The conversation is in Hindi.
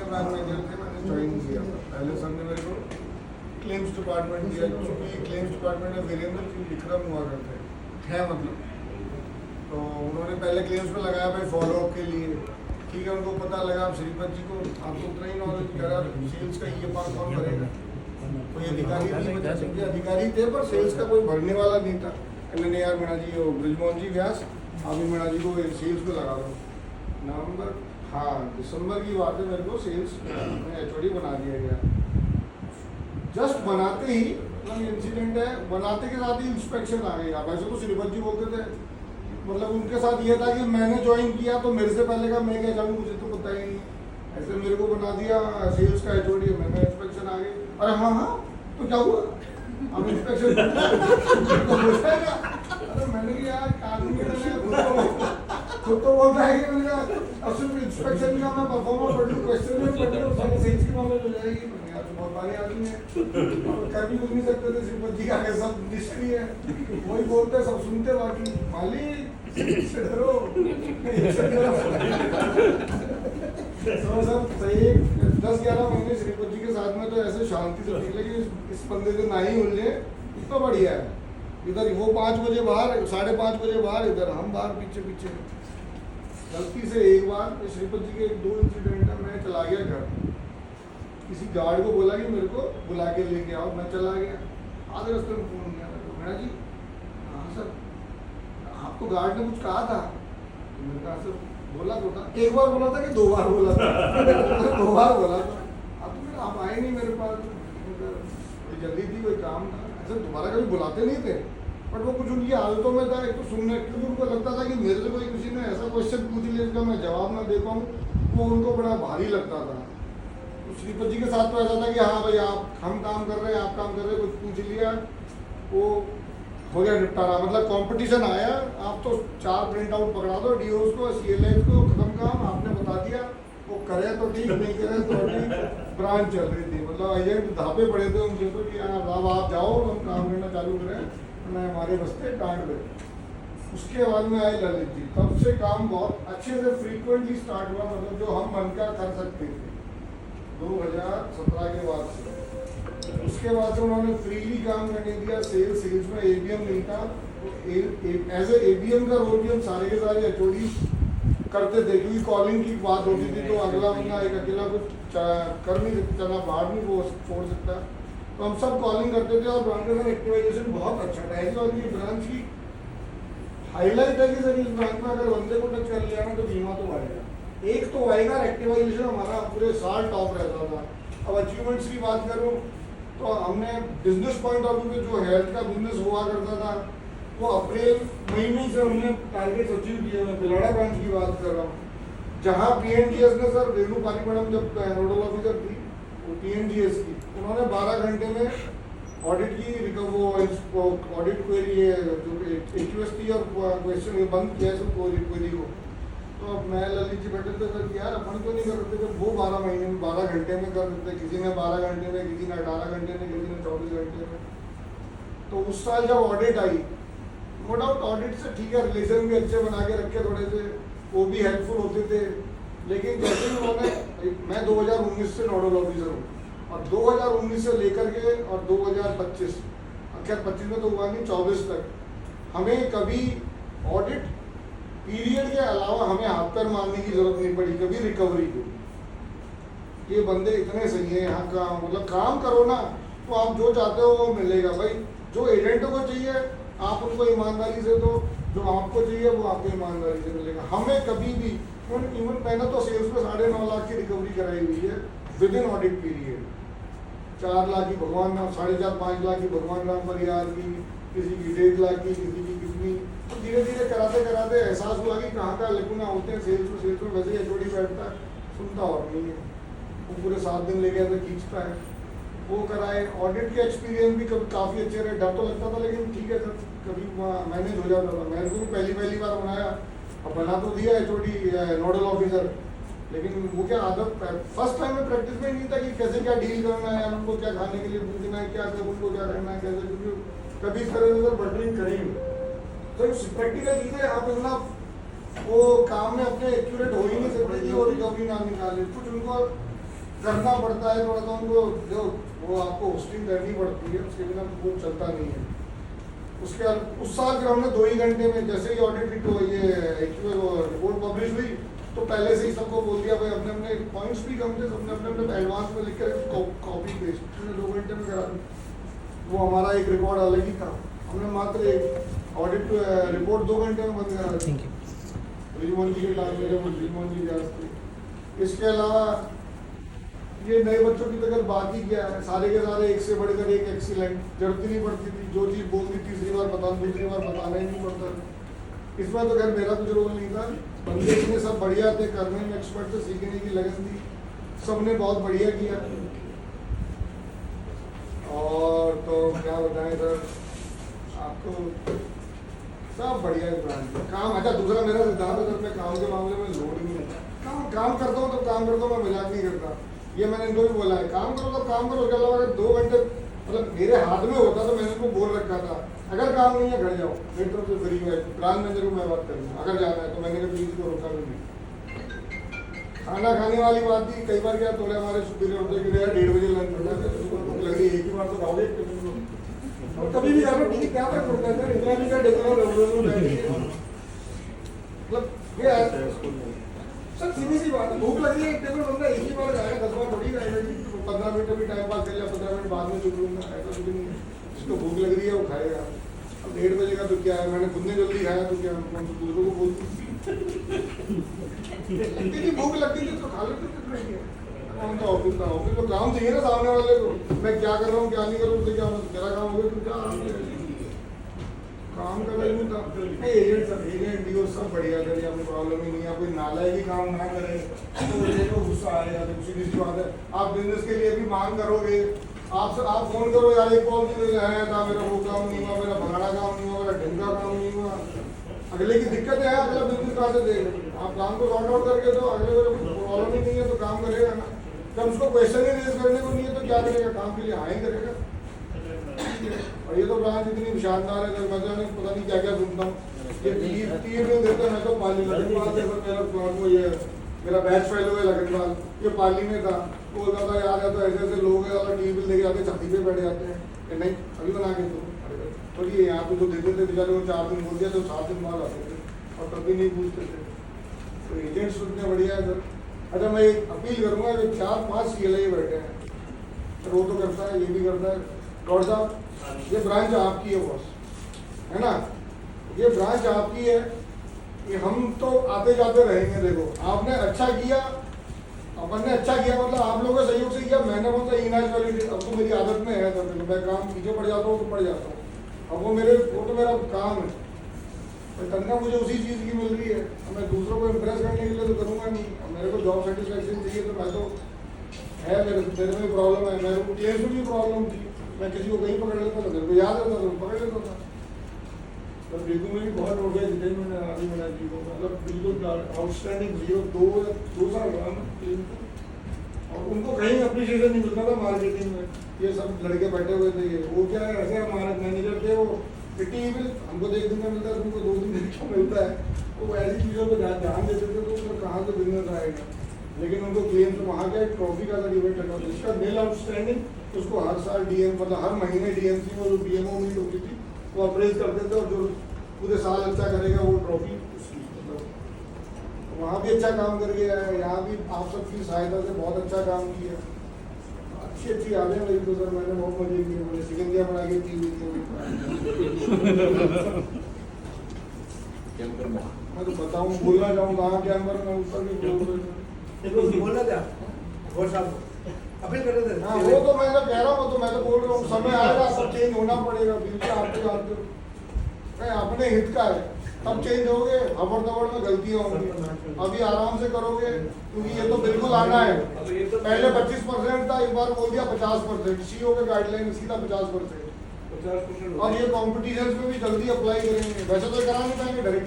ब्रांच मैनेजर थे, मैंने ज्वाइन किया था। पहले सर ने मेरे को क्लेम्स डिपार्टमेंट दिया, क्योंकि क्लेम्स डिपार्टमेंट में वीरेंद्र जी विक्रम हुआ करते हैं मतलब। तो उन्होंने पहले क्लेम्स में लगाया भाई फॉलोअप के लिए, ठीक है। उनको पता लगा आप श्रीपत जी को आपको उतना ही नॉलेज करा, सेल्स का ये पार्ट कौन भरेगा, कोई अधिकारी नहीं बचा सकते। अधिकारी थे पर सेल्स का कोई भरने वाला नहीं था। मैंने यार मीणा जी, वो ब्रिजमोहन जी व्यास, आप ही मीणा जी को सेल्स को लगा दो। नवंबर, हाँ दिसंबर की बात है, मेरे को सेल्स में HOD बना दिया गया। जस्ट बनाते ही मतलब इंसिडेंट है, बनाते के साथ ही इंस्पेक्शन आ गई। वैसे तो श्रीपत जी बोलते थे, मतलब उनके साथ ये था कि मैंने ज्वाइन किया तो मेरे से पहले का मैं क्या जानूँ, मुझे तो पता ही नहीं। ऐसे मेरे को बना दिया सेल्स का HOD, मैं इंस्पेक्शन आ गई। अरे हाँ हाँ तो क्या हुआ, अब इंस्पेक्शन तो बोलता है क्या? अरे मैंने कहा यार आदमी खुद तो बोलता है कि मैंने अब सिर्फ इंस्पेक्शन का मैं परफॉर्मर पढ़ लूँ, क्वेश्चन में पढ़ लूँ, सारी सेल्स की नॉलेज हो जाएगी। मैंने यार तो बहुत सारे आदमी है, कर भी कुछ नहीं सकते थे, श्रीपत जी आगे सब निष्क्रिय है, वही बोलते सब सुनते, बाकी मालिक से डरो सब सही। 10-11 महीने श्रीपत जी के साथ में तो ऐसे शांति से निकले कि इस बंदे से ना ही उलझे, इतना बढ़िया है। इधर वो 5 बजे बाहर, 5:30 बजे बाहर, इधर हम बाहर पीछे पीछे। गलती से एक बार श्रीपत जी के 2 इंसिडेंट है, मैं चला गया घर, किसी गार्ड को बोला कि मेरे को बुला के लेके आओ, मैं चला गया। आधे रास्ते में फोन किया मेरे को, मीणा जी हाँ सर आपको गार्ड ने कुछ कहा था? तो मैंने कहा सर बोला तो था, एक बार बोला था कि 2 बार बोला था? 2 बार बोला था। अब तो फिर आप आए नहीं मेरे पास, कोई जल्दी थी, कोई काम था। ऐसे दोबारा कभी बुलाते नहीं थे, बट वो कुछ उनकी आदतों में था, एक तो सुनने, क्योंकि उनको लगता था कि मेरे से कोई किसी ने ऐसा क्वेश्चन पूछ लिया जिसका मैं जवाब ना दे पाऊँ, वो उनको बड़ा भारी लगता था। तो श्रीपत जी के साथ तो ऐसा था कि हाँ भाई आप, हम काम कर रहे हैं, आप काम कर रहे हैं, कुछ पूछ लिया, वो हो गया निपटारा। मतलब कंपटीशन आया, आप तो 4 प्रिंट आउट पकड़ा दो, DOs को, CLAs को, खत्म काम, आपने बता दिया, वो करे तो ठीक, नहीं करे तो ठीक। ब्रांच चल रही थी, मतलब एजेंट धापे पड़े थे उनके तो कि अब आप जाओ, हम काम करना चालू करें, मैं हमारे बस्ते डांट दे। उसके बाद में आए ललित जी, तब से काम बहुत अच्छे से फ्रीक्वेंटली स्टार्ट हुआ, मतलब जो हम मन का कर सकते थे 2017 के बाद से। उसके बाद से उन्होंने फ्रीली काम करने दिया। सेल्स में ABM नहीं था, तो एज ए ABM का रोल भी हम सारे के सारे HOD करते थे, क्योंकि कॉलिंग की बात होती थी, तो अगला बंदा एक अकेला कुछ कर नहीं सकता, चला बाहर नहीं वो छोड़ सकता, तो हम सब कॉलिंग करते थे। और ब्रांच का एक्टिवाइजेशन बहुत अच्छा था। ऐसी और ये ब्रांच की हाईलाइट है कि सर इस ब्रांच में अगर बंदे को टच कर लिया ना तो बीमा तो आएगा, एक तो आएगा। एक्टिवाइजेशन हमारा पूरे साल टॉप रहता था। अब अचीवमेंट्स की बात करूँ तो हमने बिजनेस पॉइंट ऑफ व्यू में जो हेल्थ का बिजनेस हुआ करता था, वो अप्रैल महीने से हमने टारगेट अचीव किए। मैं बिलाड़ा ब्रांच की बात कर रहा हूँ, जहाँ PNGS ने सर रेणु पाली मैडम जब नोडल ऑफिसर थी, वो PNGS की, उन्होंने 12 घंटे में ऑडिट की वो ऑडिट क्वेरी जो AQS थी और क्वेश्चन बंद किया है क्वेरी को। तो अब मैं ललित जी बैठे थे सर, यार अपन तो नहीं कर सकते, जब वो 12 महीने में 12 घंटे में कर सकते, किसी ने 12 घंटे में, किसी ने 18 घंटे में, किसी ने 24 घंटे में। तो उस साल जब audit I, no doubt audit से ठीक है रिलेशन भी अच्छे बना के रखे थोड़े से, वो भी हेल्पफुल होते थे। लेकिन जैसे उन्होंने, मैं 2019 से नोडल ऑफिसर हूँ, और 2019 से लेकर के और 2025, खैर 25 में तो हुआ नहीं, 24 तक हमें कभी ऑडिट पीरियड के अलावा हमें हाथ पैर मारने की जरूरत नहीं पड़ी कभी रिकवरी को। ये बंदे इतने सही है यहाँ का, मतलब काम करो ना तो आप जो चाहते हो वो मिलेगा भाई। जो एजेंटों को चाहिए आप उनको ईमानदारी से दो, जो आपको चाहिए वो आपको ईमानदारी से मिलेगा। हमें कभी भी इवन मैंने तो सेल्स में 9.5 लाख की रिकवरी कराई हुई है with in audit period. 4 lakh की भगवान राम, 4.5-5 लाख की भगवान राम परिवार की, किसी की 1.5 लाख की, किसी की कितनी। तो धीरे धीरे कराते कराते एहसास हुआ कि कहाँ कहाँ लकुना होते हैं सेल्स में। वैसे ही HOD बैठता है, सुनता और नहीं है, वो पूरे 7 दिन लेके ऐसे खींचता है। वो कराए। ऑडिट के एक्सपीरियंस भी कभी काफ़ी अच्छे रहे, डर तो लगता था लेकिन ठीक है सर, कभी मैनेज हो जाता था। मैंने को भी पहली बार बनाया, अब बना तो दिया HOD नोडल ऑफिसर, लेकिन वो क्या आदत फर्स्ट टाइम में प्रैक्टिस में नहीं था कि कैसे क्या डील करना है, उनको क्या खाने के लिए पूछना है, क्या कब उनको क्या करना है, कैसे, क्योंकि कभी इस तरह से बटरिंग करी। तो प्रैक्टिकल चीज़ें आप इतना वो काम में अपने एक्यूरेट हो ही नहीं सकते कि वो रिकवरी ना निकाले। कुछ उनको करना पड़ता है थोड़ा सा उनको, जो वो आपको होस्टिंग करनी पड़ती है, उसके बिना वो चलता नहीं है। उसके उस साल फिर हमने 2 ही घंटे में, जैसे ही ऑडिट ये रिपोर्ट पब्लिश हुई, तो पहले से ही सबको बोल दिया भाई अपने अपने पॉइंट्स भी कम थे, सबने अपने अपने एडवांस में लिख कर कॉपी पेस्ट 2 घंटे में करा दी। वो हमारा एक रिकॉर्ड अलग ही था, हमने मात्र एक ऑडिट रिपोर्ट 2 घंटे में बंद करा दी। रिजमोहन जी के टाइम मेरे वो रिजमोहन जी व्यास थे। इसके अलावा ये नए बच्चों की तो अगर बात ही क्या है, सारे के सारे एक से बढ़कर एक एक्सीलेंट, जरूरत ही नहीं पड़ती थी, जो चीज़ बोलती तीसरी बार बताना, दूसरी बार बताना ही नहीं पड़ता। इसमें तो खैर मेरा कुछ रोल नहीं था, बंदे इतने सब बढ़िया थे, करने में एक्सपर्ट थे, सीखने की लगन थी, सबने बहुत बढ़िया किया। और तो क्या बताएं सर आपको, सब बढ़िया काम। अच्छा दूसरा मेरा सिद्धांत है सर, मैं काम के मामले में लोड नहीं है, काम करता हूँ तो काम करता हूँ, मैं मजाक नहीं करता। ये मैंने इनको भी बोला है, काम करो तो काम करो। उसके अलावा अगर 2 घंटे मतलब मेरे हाथ में होता तो मैंने उनको बोल रखा था, अगर काम नहीं है घर जाओ, मेरी तरफ से फ्री है, ब्रांच मैनेजर को मैं बात करूँगा अगर जाना है तो। मैंने कभी किसी को रोका भी नहीं। खाना खाने वाली बात थी, कई बार क्या थोड़े हमारे सुपीरियर होते कि यार 1:30 बजे लंच होता है, तो लग रही है एक ही बार तो खाओगे, कभी भी जाना ठीक है, क्या फर्क पड़ता है सर, इतना भी क्या डेकोरेट मतलब ये सर सीधी सी बात है, भूख लगी है, एक टेबल बंदा एक ही बार जाएगा, 10 बार थोड़ी खाएगा जी। 15 मिनट भी टाइम पास कर लिया, 15 मिनट बाद में चुप लूँगा, ऐसा कुछ नहीं है। जिसको भूख लग रही है वो खाएगा। अब 1:30 बजे का तो क्या है, मैंने खुद ने जल्दी खाया तो क्या दूसरों को बोलती थी भूख लगती थी तो खा लेते थे। कौन सा ऑफिस था, ऑफिस तो काम चाहिए ना सामने वाले को, मैं क्या कर रहा हूँ क्या नहीं कर रहा हूँ, क्या मेरा काम हो गया तुम क्या काम कर रहे था। एजेंट सब एजेंट डीओ सब बढ़िया करे, आपको प्रॉब्लम ही नहीं है। कोई नालायक ही काम ना करे तो देखो गुस्सा आएगा, तो सीधी सी बात है। आप बिजनेस के लिए भी मांग करोगे, आप फोन करो यार एक कॉल आया था, मेरा वो काम नहीं हुआ, मेरा भंगाड़ा काम नहीं हुआ, मेरा ढंगा काम नहीं हुआ, अगले की दिक्कत है, अगला बिजनेस कहाँ से देगा। आप काम को सॉर्ट आउट करके तो अगले को प्रॉब्लम ही नहीं है तो काम करेगा ना। जब उसको क्वेश्चन ही रेज करने को नहीं है तो क्या करेगा, काम के लिए हाँ ही करेगा। और ये तो ब्रांच इतनी शानदार है, मैं तो पता नहीं क्या क्या सुनता हूँ, ये 3 दिन देते मैं तो पाली मेरा मेरा बैच फेलो है लगनपाल, ये पाली में था, बोलता था यार या तो ऐसे ऐसे लोग हैं टी बिल लेके आते छाती पे बैठ जाते हैं कि नहीं अभी बना के दो, तो ये यहाँ पे जो देते थे बेचारे वो 4 दिन बोल दिया तो 7 दिन बाद आते थे और तब भी नहीं पूछते थे। तो एजेंट्स इतने बढ़िया है सर। अच्छा मैं एक अपील करूँगा, जो 4-5 CLA बैठे हैं, तो वो तो करता है, ये भी करता है। गौर साहब ये ब्रांच आपकी है बॉस, है ना, ये ब्रांच आपकी है, कि हम तो आते जाते रहेंगे। देखो आपने अच्छा किया, अपन ने अच्छा किया मतलब आप लोगों के सहयोग से किया, मैंने बोलता इनएक्चुअलिटी अब तो मेरी आदत में है, तो मैं काम पीछे पड़ जाता हूँ तो पड़ जाता हूँ, अब वो तो मेरा काम है, तो तनख्वाह मुझे उसी चीज़ की मिल रही है, मैं दूसरों को इम्प्रेस करने के लिए तो करूँगा नहीं। अब मेरे को जॉब सेटिस्फेक्शन चाहिए तो मैं तो है, मेरे में प्रॉब्लम है, मेरे को क्लियर में भी प्रॉब्लम थी, मैं किसी को कहीं पकड़ लेता था, मेरे को याद रहता था पकड़ लेता था। तो बिल्कुल में भी बहुत हो गया जितने मैंने आदमी बना दी को, मतलब बिल्कुल आउटस्टैंडिंग 2 साल रहा और उनको कहीं अप्रिशिएशन नहीं मिलता था मार्केटिंग में। ये सब लड़के बैठे हुए थे, वो क्या है ऐसे हमारे मैनेजर थे, वो टीम हमको 1 दिन में मिलता है, तुमको 2 दिन में क्यों मिलता है, वो ऐसी चीज़ों पर ध्यान देते थे, तो उनको कहाँ से बिजनेस आएगा। लेकिन उनको क्लेम तो वहाँ का एक ट्रॉफी का सर्टिफिकेट रखा, जिसका नील आउटस्टैंडिंग उसको हर साल DM मतलब हर महीने DMC में जो DMO मीट होती थी वो अप्रेज करते थे, और जो पूरे साल अच्छा करेगा वो ट्रॉफी उसकी, मतलब वहाँ भी अच्छा काम कर गया है, यहाँ भी आप सबकी सहायता से बहुत अच्छा काम किया। अच्छी यादें मेरी तो सर, मैंने बहुत मजे किए, मैंने सिकंदिया बना के पी हुई थी। मैं तो बताऊँ बोलना चाहूँगा कहाँ कैंपर में ऊपर भी बोलना था और साहब अपील कर रहे थे। हाँ वो तो मैं तो कह रहा हूँ, तो मैं तो बोल रहा हूँ समय आएगा सब चेंज होना पड़ेगा, बिल्कुल आपके जानते हो अपने हित का है, तब चेंज होगे। हबड़ दबड़ में गलतियाँ होंगी, अभी आराम से करोगे, क्योंकि ये तो बिल्कुल आना है। पहले 25% था, एक बार बोल दिया 50%, CEO के गाइडलाइन सीधा 50%। और ये कॉम्पिटिशन में भी जल्दी अप्लाई करेंगे, वैसे तो करा नहीं पाएंगे डायरेक्ट।